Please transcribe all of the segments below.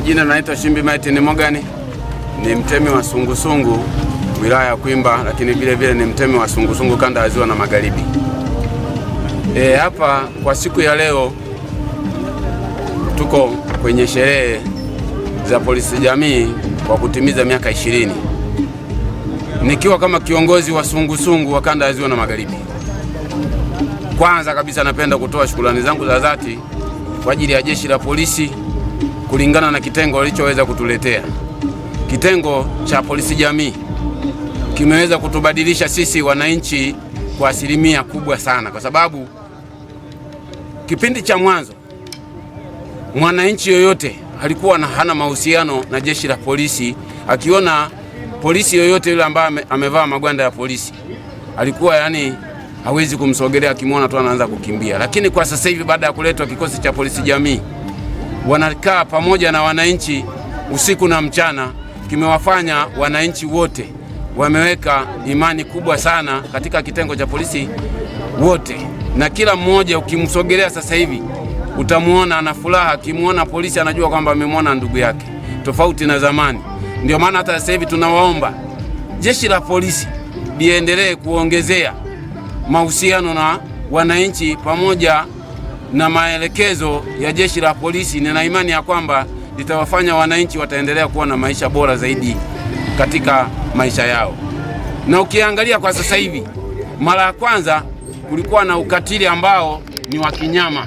majina naitwa Shimbi Martin Morgan, ni mtemi wa sungusungu wilaya ya Kwimba, lakini vile vile ni mtemi wa sungusungu kanda ya Ziwa na Magharibi. Hapa kwa siku ya leo tuko kwenye sherehe za polisi jamii kwa kutimiza miaka 20. Nikiwa kama kiongozi wa sungusungu wa kanda ya Ziwa na Magharibi. Kwanza kabisa napenda kutoa shukrani zangu za dhati kwa ajili ya jeshi la polisi kulingana na kitengo walichoweza kutuletea. Kitengo cha polisi jamii kimeweza kutubadilisha sisi wananchi kwa asilimia kubwa sana, kwa sababu kipindi cha mwanzo mwananchi yoyote alikuwa hana mahusiano na jeshi la polisi. Akiona polisi yoyote yule ambaye amevaa magwanda ya polisi alikuwa hawezi kumsogelea, akimwona tu anaanza kukimbia. Lakini kwa sasa hivi baada ya kuletwa kikosi cha polisi jamii, wanakaa pamoja na wananchi usiku na mchana, kimewafanya wananchi wote wameweka imani kubwa sana katika kitengo cha polisi wote, na kila mmoja ukimsogelea sasa hivi utamuona ana furaha. Akimuona polisi anajua kwamba amemwona ndugu yake, tofauti na zamani. Ndio maana hata sasa hivi tunawaomba jeshi la polisi liendelee kuongezea mahusiano na wananchi pamoja na maelekezo ya jeshi la polisi. Nina imani ya kwamba litawafanya wananchi wataendelea kuwa na maisha bora zaidi katika maisha yao. Na ukiangalia kwa sasa hivi, mara ya kwanza kulikuwa na ukatili ambao ni wa kinyama.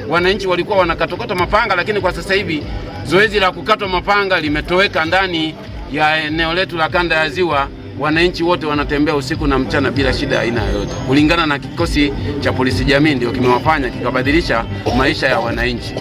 Wananchi walikuwa wanakatokata mapanga, lakini kwa sasa hivi zoezi la kukatwa mapanga limetoweka ndani ya eneo letu la kanda ya Ziwa. Wananchi wote wanatembea usiku na mchana bila shida aina yoyote. Kulingana na kikosi cha polisi jamii ndio kimewafanya kikabadilisha maisha ya wananchi.